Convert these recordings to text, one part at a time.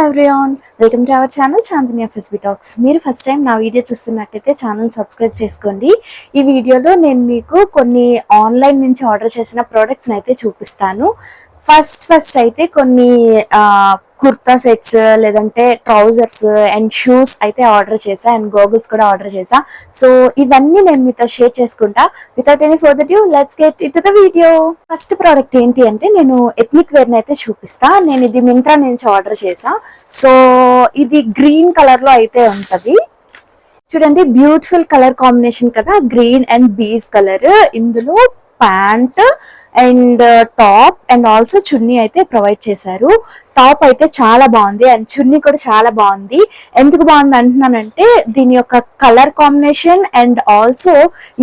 Everyone, welcome to our channel Chandini FSB talks. మీరు first time నా video చూస్తున్నట్టయితే channel subscribe చేసుకోండి. ఈ వీడియోలో నేను మీకు కొన్ని ఆన్లైన్ నుంచి ఆర్డర్ చేసిన ప్రోడక్ట్స్ అయితే చూపిస్తాను. ఫస్ట్ అయితే కొన్ని కుర్తా సెట్స్ లేదంటే ట్రౌజర్స్ అండ్ షూస్ అయితే ఆర్డర్ చేసా అండ్ గోగుల్స్ కూడా ఆర్డర్ చేసా. సో ఇవన్నీ నేను మీతో షేర్ చేసుకుంటా. Without any further due let's get into the video. First product ఏంటి అంటే నేను ఎథ్నిక్ వేర్ అయితే చూపిస్తా. నేను ఇది మింత్రా నుంచి ఆర్డర్ చేసా. సో ఇది గ్రీన్ కలర్ లో అయితే ఉంటది. చూడండి, బ్యూటిఫుల్ కలర్ కాంబినేషన్ కదా, గ్రీన్ అండ్ బీజ్ కలర్. ఇందులో pant and top and also చున్నీ అయితే ప్రొవైడ్ చేశారు. టాప్ అయితే చాలా బాగుంది అండ్ చున్నీ కూడా చాలా బాగుంది. ఎందుకు బాగుంది అంటున్నానంటే దీని యొక్క కలర్ కాంబినేషన్ అండ్ ఆల్సో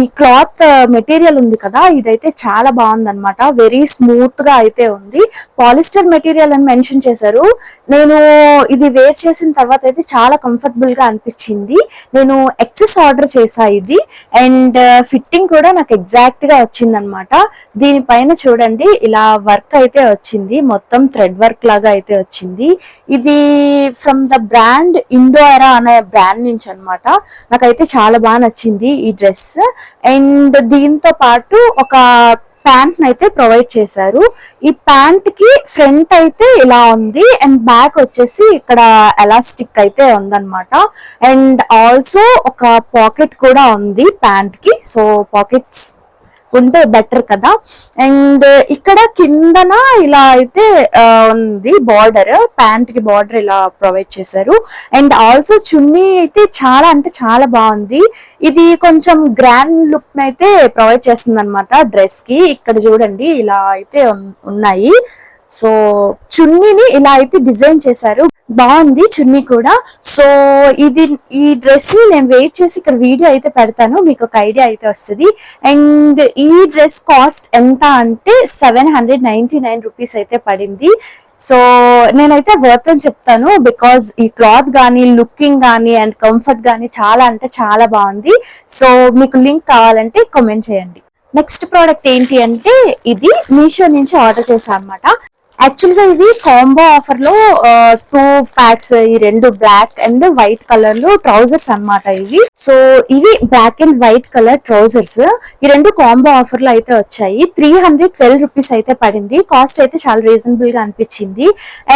ఈ క్లాత్ మెటీరియల్ ఉంది కదా, ఇదైతే చాలా బాగుంది అనమాట. వెరీ స్మూత్ గా అయితే ఉంది. పాలిస్టర్ మెటీరియల్ అని మెన్షన్ చేశారు. నేను ఇది వేర్ చేసిన తర్వాత అయితే చాలా కంఫర్టబుల్ గా అనిపించింది. నేను ఎక్సెస్ ఆర్డర్ చేసా ఇది అండ్ ఫిట్టింగ్ కూడా నాకు ఎగ్జాక్ట్ గా వచ్చింది అనమాట. దీనిపైన చూడండి ఇలా వర్క్ అయితే వచ్చింది, మొత్తం థ్రెడ్ వర్క్ లాగా అయితే వచ్చింది. ఇది ఫ్రమ్ ద బ్రాండ్ ఇండోరా అనే బ్రాండ్ నుంచి అనమాట. నాకైతే చాలా బాగా నచ్చింది ఈ డ్రెస్. అండ్ దీంతో పాటు ఒక ప్యాంట్ అయితే ప్రొవైడ్ చేశారు. ఈ ప్యాంట్ కి ఫ్రంట్ అయితే ఇలా ఉంది అండ్ బ్యాక్ వచ్చేసి ఇక్కడ ఎలాస్టిక్ అయితే ఉందన్నమాట. అండ్ ఆల్సో ఒక పాకెట్ కూడా ఉంది ప్యాంట్ కి. సో పాకెట్స్ ఉంటే బెటర్ కదా. అండ్ ఇక్కడ కిందన ఇలా అయితే ఉంది బార్డర్, ప్యాంట్ కి బార్డర్ ఇలా ప్రొవైడ్ చేశారు. అండ్ ఆల్సో చున్నీ అయితే చాలా అంటే చాలా బాగుంది. ఇది కొంచెం గ్రాండ్ లుక్ అయితే ప్రొవైడ్ చేస్తుంది అనమాట డ్రెస్ కి. ఇక్కడ చూడండి ఇలా అయితే ఉన్నాయి. సో చున్నీని ఇలా అయితే డిజైన్ చేశారు, బాగుంది చున్నీ కూడా. సో ఈ డ్రెస్ ని నేను వెయిట్ చేసి ఇక్కడ వీడియో అయితే పెడతాను, మీకు ఒక ఐడియా అయితే వస్తుంది. అండ్ ఈ డ్రెస్ కాస్ట్ ఎంత అంటే 799 రూపీస్ అయితే పడింది. సో నేనైతే వర్త్ అని చెప్తాను, బికాజ్ ఈ క్లాత్ కానీ లుకింగ్ కానీ అండ్ కంఫర్ట్ కానీ చాలా అంటే చాలా బాగుంది. సో మీకు లింక్ కావాలంటే కామెంట్ చేయండి. నెక్స్ట్ ప్రోడక్ట్ ఏంటి అంటే ఇది మీషో నుంచి ఆర్డర్ చేశాను అనమాట. యాక్చువల్ గా ఇది కాంబో ఆఫర్ లో 2 ప్యాక్స్, ఈ రెండు బ్లాక్ అండ్ వైట్ కలర్ లో ట్రౌజర్స్ అనమాట ఇవి. సో ఇవి black and white colour trousers. ఈ రెండు కాంబో ఆఫర్ లో అయితే వచ్చాయి. 312 రూపీస్ అయితే పడింది. కాస్ట్ అయితే చాలా రీజనబుల్ గా అనిపించింది.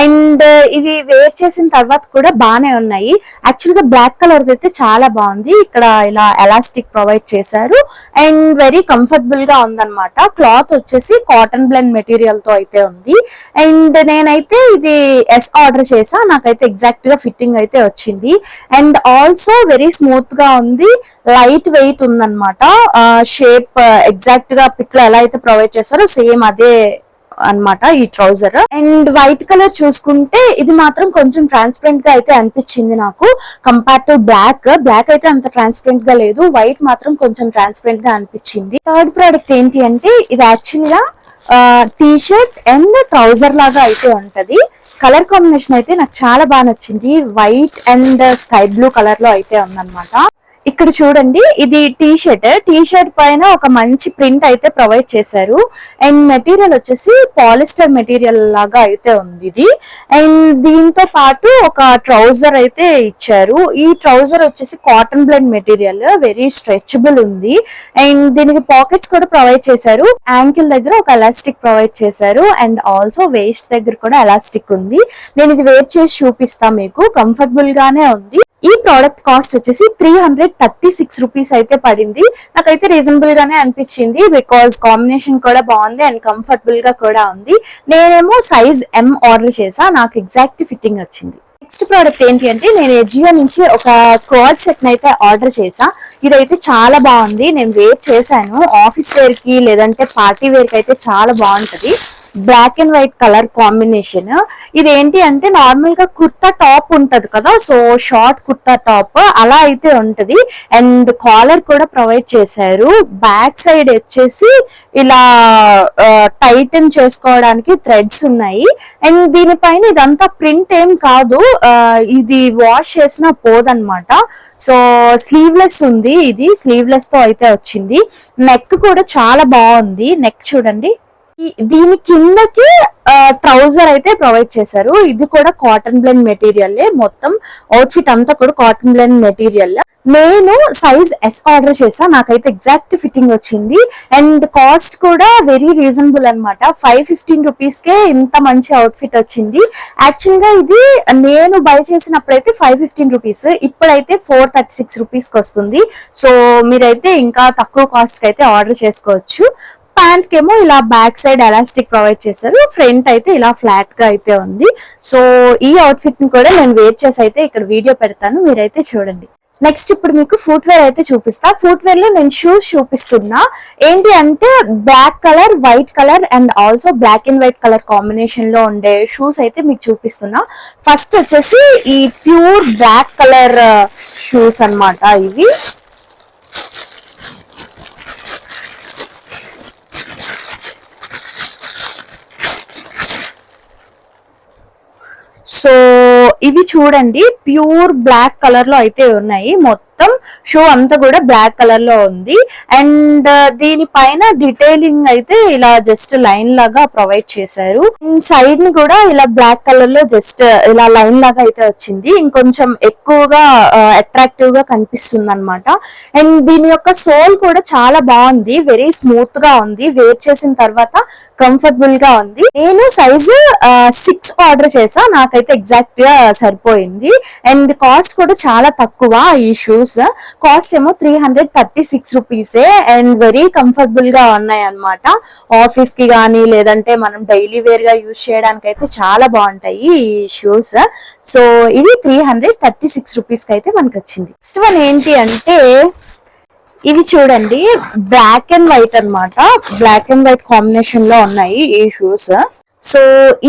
అండ్ ఇవి వేర్ చేసిన తర్వాత కూడా బాగానే ఉన్నాయి. యాక్చువల్ గా బ్లాక్ కలర్ అయితే చాలా బాగుంది. ఇక్కడ ఇలా ఎలాస్టిక్ ప్రొవైడ్ చేశారు అండ్ వెరీ కంఫర్టబుల్ గా ఉందన్నమాట. క్లాత్ వచ్చేసి కాటన్ బ్లెండ్ మెటీరియల్ తో అయితే ఉంది. అండ్ నేనైతే ఇది ఎస్ ఆర్డర్ చేసా, నాకైతే ఎగ్జాక్ట్ గా ఫిట్టింగ్ అయితే వచ్చింది. అండ్ ఆల్సో వెరీ స్మూత్ గా ఉంది, లైట్ వెయిట్ ఉందన్నమాట. షేప్ ఎగ్జాక్ట్ గా పిక్ లో ఎలా అయితే ప్రొవైడ్ చేస్తారో సేమ్ అదే అన్నమాట ఈ ట్రౌజర్. అండ్ వైట్ కలర్ చూసుకుంటే ఇది మాత్రం కొంచెం ట్రాన్స్పరెంట్ గా అయితే అనిపించింది నాకు, కంపేర్ టు బ్లాక్. బ్లాక్ అయితే అంత ట్రాన్స్పరెంట్ గా లేదు, వైట్ మాత్రం కొంచెం ట్రాన్స్పరెంట్ గా అనిపించింది. థర్డ్ ప్రోడక్ట్ ఏంటి అంటే ఇది యాక్చువల్ గా టీ షర్ట్ అండ్ ట్రౌజర్ లాగా అయితే ఉంటది. కలర్ కాంబినేషన్ అయితే నాకు చాలా బాగా నచ్చింది. White and sky blue colour లో అయితే ఉందన్నమాట. ఇక్కడ చూడండి, ఇది టీ షర్ట్ పైన ఒక మంచి ప్రింట్ అయితే ప్రొవైడ్ చేశారు. అండ్ మెటీరియల్ వచ్చేసి పాలిస్టర్ మెటీరియల్ లాగా అయితే ఉంది ఇది. అండ్ దీంతో పాటు ఒక ట్రౌజర్ అయితే ఇచ్చారు. ఈ ట్రౌజర్ వచ్చేసి cotton blend material, very stretchable ఉంది. అండ్ దీనికి పాకెట్స్ కూడా ప్రొవైడ్ చేశారు. యాంకిల్ దగ్గర ఒక ఎలాస్టిక్ ప్రొవైడ్ చేశారు అండ్ ఆల్సో వేస్ట్ దగ్గర కూడా ఎలాస్టిక్ ఉంది. నేను ఇది వేర్ చేసి చూపిస్తా మీకు, కంఫర్టబుల్ గానే ఉంది. ఈ ప్రోడక్ట్ కాస్ట్ వచ్చేసి 336 రూపీస్ అయితే పడింది. నాకైతే రీజనబుల్ గానే అనిపించింది, బికాజ్ కాంబినేషన్ కూడా బాగుంది అండ్ కంఫర్టబుల్ గా కూడా ఉంది. నేనేమో సైజ్ M ఆర్డర్ చేసా, నాకు ఎగ్జాక్ట్ ఫిట్టింగ్ వచ్చింది. నెక్స్ట్ ప్రోడక్ట్ ఏంటి అంటే నేను ఎజియో నుంచి ఒక కార్డ్ సెట్ అయితే ఆర్డర్ చేసా. ఇదైతే చాలా బాగుంది, నేను వేర్ చేశాను. ఆఫీస్ వేర్ కి లేదంటే పార్టీ వేర్ కి అయితే చాలా బాగుంటది. Black and white colour combination. ఇది ఏంటి అంటే నార్మల్ గా కుర్తా టాప్ ఉంటది కదా, సో షార్ట్ కుర్తా టాప్ అలా అయితే ఉంటది. అండ్ కాలర్ కూడా ప్రొవైడ్ చేశారు. బ్యాక్ సైడ్ వచ్చేసి ఇలా టైటన్ చేసుకోవడానికి థ్రెడ్స్ ఉన్నాయి. అండ్ దీనిపైన ఇదంతా ప్రింట్ ఏం కాదు, ఇది వాష్ చేసిన పోదన్నమాట. సో స్లీవ్లెస్ ఉంది, ఇది స్లీవ్లెస్ తో అయితే వచ్చింది. నెక్ కూడా చాలా బాగుంది. నెక్ చూడండి, దీని కిందకి ట్రౌజర్ అయితే ప్రొవైడ్ చేశారు. ఇది కూడా కాటన్ బ్లెండ్ మెటీరియల్. మొత్తం అవుట్ఫిట్ అంతా కూడా కాటన్ బ్లెండ్ మెటీరియల్. నేను సైజ్ ఎస్ ఆర్డర్ చేసా, నాకైతే ఎగ్జాక్ట్ ఫిట్టింగ్ వచ్చింది. అండ్ కాస్ట్ కూడా వెరీ రీజనబుల్ అనమాట. 515 రూపీస్ కే ఇంత మంచి అవుట్ఫిట్ వచ్చింది. యాక్చువల్ గా ఇది నేను బై చేసినప్పుడైతే 515 రూపీస్, ఇప్పుడైతే 436 రూపీస్ కి వస్తుంది. సో మీరైతే ఇంకా తక్కువ కాస్ట్ కి అయితే ఆర్డర్ చేసుకోవచ్చు. ప్యాంట్ కేమో ఇలా బ్యాక్ సైడ్ ఎలాస్టిక్ ప్రొవైడ్ చేశారు, ఫ్రంట్ అయితే ఇలా ఫ్లాట్ గా అయితే ఉంది. సో ఈ అవుట్ఫిట్ ని కూడా నేను వేర్ చేసి అయితే ఇక్కడ వీడియో పెడతాను, మీరైతే చూడండి. నెక్స్ట్ ఇప్పుడు మీకు ఫుట్ వేర్ అయితే చూపిస్తా. ఫుట్ వేర్ లో నేను షూస్ చూపిస్తున్నా. ఏంటి అంటే black colour, white colour and also black and white colour combination లో ఉండే షూస్ అయితే మీకు చూపిస్తున్నా. ఫస్ట్ వచ్చేసి ఈ ప్యూర్ బ్లాక్ కలర్ షూస్ అన్నమాట ఇవి. సో ఇవి చూడండి, ప్యూర్ బ్లాక్ కలర్ లో అయితే ఉన్నాయి. మొత్తం షూ అంతా కూడా బ్లాక్ కలర్ లో ఉంది. అండ్ దీనిపైన డీటెయిలింగ్ అయితే ఇలా జస్ట్ లైన్ లాగా ప్రొవైడ్ చేశారు. సైడ్ ని కూడా ఇలా బ్లాక్ కలర్ లో జస్ట్ ఇలా లైన్ లాగా అయితే వచ్చింది. ఇంకొంచెం ఎక్కువగా అట్రాక్టివ్ గా కనిపిస్తుంది అనమాట. అండ్ దీని యొక్క సోల్ కూడా చాలా బాగుంది, వెరీ స్మూత్ గా ఉంది. వేర్ చేసిన తర్వాత కంఫర్టబుల్ గా ఉంది. నేను సైజు 6 ఆర్డర్ చేసా, నాకైతే ఎగ్జాక్ట్ గా సరిపోయింది. అండ్ కాస్ట్ కూడా చాలా తక్కువ. ఈ షూస్ కాస్ట్ ఏమో 336 రూపీసే. అండ్ వెరీ కంఫర్టబుల్ గా ఉన్నాయి అనమాట. ఆఫీస్ కి గానీ లేదంటే మనం డైలీ వేర్ గా యూజ్ చేయడానికి అయితే చాలా బాగుంటాయి ఈ షూస్. సో ఇవి 336 రూపీస్ కి అయితే మనకు వచ్చింది. నెక్స్ట్ వన్ ఏంటి అంటే ఇవి చూడండి, బ్లాక్ అండ్ వైట్ అన్నమాట. బ్లాక్ అండ్ వైట్ కాంబినేషన్ లో ఉన్నాయి ఈ షూస్. సో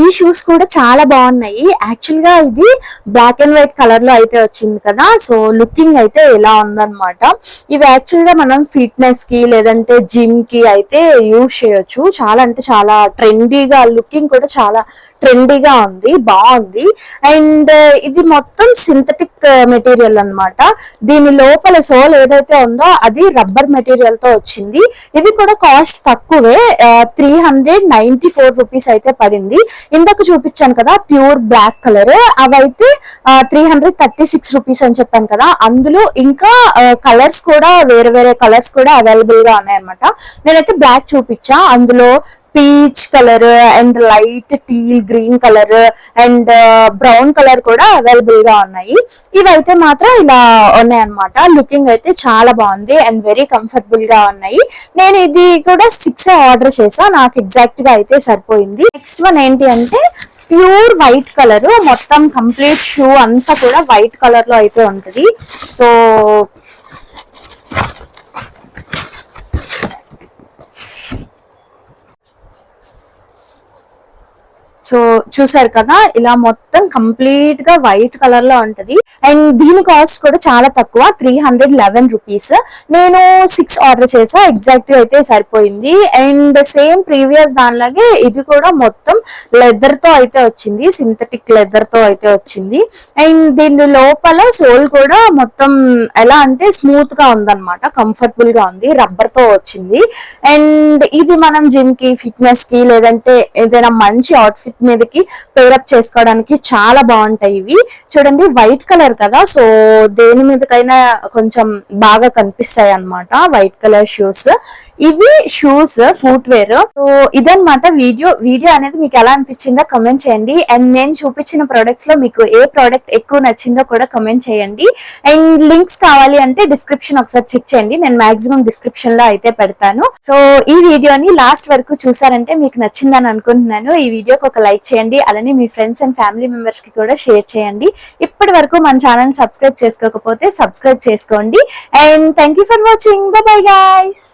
ఈ షూస్ కూడా చాలా బాగున్నాయి. యాక్చువల్ గా ఇది బ్లాక్ అండ్ వైట్ కలర్ లో అయితే వచ్చింది కదా, సో లుకింగ్ అయితే ఇలా ఉందన్నమాట. ఇవి యాక్చువల్ గా మనం ఫిట్నెస్ కి లేదంటే జిమ్ కి అయితే యూజ్ చేయొచ్చు. చాలా అంటే చాలా ట్రెండీగా, లుకింగ్ కూడా చాలా ట్రెండీగా ఉంది, బాగుంది. అండ్ ఇది మొత్తం సింథటిక్ మెటీరియల్ అన్నమాట. దీని లోపల సోల్ ఏదైతే ఉందో అది రబ్బర్ మెటీరియల్ తో వచ్చింది. ఇది కూడా కాస్ట్ తక్కువే, 394 రూపీస్ అయితే పడింది. ఇందాక చూపించాను కదా ప్యూర్ బ్లాక్ కలర్, అవైతే 336 రూపీస్ అని చెప్పాను కదా. అందులో ఇంకా కలర్స్ కూడా వేరే వేరే కలర్స్ కూడా అవైలబుల్ గా ఉన్నాయి అనమాట. నేనైతే బ్లాక్ చూపించా, అందులో peach colour and light teal green colour and brown colour కూడా అవైలబుల్ గా ఉన్నాయి. ఇవైతే మాత్రం ఇలా ఉన్నాయి అనమాట. లుకింగ్ అయితే చాలా బాగుంది అండ్ వెరీ కంఫర్టబుల్ గా ఉన్నాయి. నేను ఇది కూడా 6 ఆర్డర్ చేసా, నాకు ఎగ్జాక్ట్ గా అయితే సరిపోయింది. నెక్స్ట్ వన్ ఏంటి అంటే ప్యూర్ వైట్ కలర్, మొత్తం కంప్లీట్ షూ అంతా కూడా వైట్ కలర్ లో అయితే ఉంటది. సో సో చూసారు కదా, ఇలా మొత్తం కంప్లీట్ గా వైట్ కలర్ లో ఉంటది. అండ్ దీని కాస్ట్ కూడా చాలా తక్కువ, 311 రూపీస్. నేను 6 ఆర్డర్ చేసా, ఎగ్జాక్ట్ అయితే సరిపోయింది. అండ్ సేమ్ ప్రీవియస్ దానిలాగే ఇది కూడా మొత్తం లెదర్ తో అయితే వచ్చింది, సింథటిక్ లెదర్ తో అయితే వచ్చింది. అండ్ దీని లోపల సోల్ కూడా మొత్తం ఎలా అంటే స్మూత్ గా ఉందన్నమాట, కంఫర్టబుల్ గా ఉంది, రబ్బర్ తో వచ్చింది. అండ్ ఇది మనం జిమ్ కి, ఫిట్నెస్ కి లేదంటే ఏదైనా మంచి అవుట్ఫిట్ మీదకి పేరప్ చేసుకోవడానికి చాలా బాగుంటాయి. ఇవి చూడండి వైట్ కలర్ కదా, సో దేని మీదకైనా కొంచెం బాగా కనిపిస్తాయి అన్నమాట వైట్ కలర్ షూస్. ఇవి షూస్ ఫుట్ వేర్. సో ఇదన్నమాట వీడియో అనేది మీకు ఎలా అనిపించిందో కమెంట్ చేయండి. అండ్ నేను చూపించిన ప్రొడక్ట్స్ లో మీకు ఏ ప్రోడక్ట్ ఎక్కువ నచ్చిందో కూడా కమెంట్ చేయండి. అండ్ లింక్స్ కావాలి అంటే డిస్క్రిప్షన్ ఒకసారి చెక్ చేయండి, నేను మాక్సిమం డిస్క్రిప్షన్ లో అయితే పెడతాను. సో ఈ వీడియోని లాస్ట్ వరకు చూసారంటే మీకు నచ్చిందని అనుకుంటున్నాను. ఈ వీడియోకి ఒక లైక్ చేయండి, అలానే మీ ఫ్రెండ్స్ అండ్ ఫ్యామిలీ మెంబర్స్ కి కూడా షేర్ చేయండి. ఇప్పటి వరకు మన ఛానల్ సబ్స్క్రైబ్ చేసుకోకపోతే సబ్స్క్రైబ్ చేసుకోండి. And thank you for watching. By bye guys.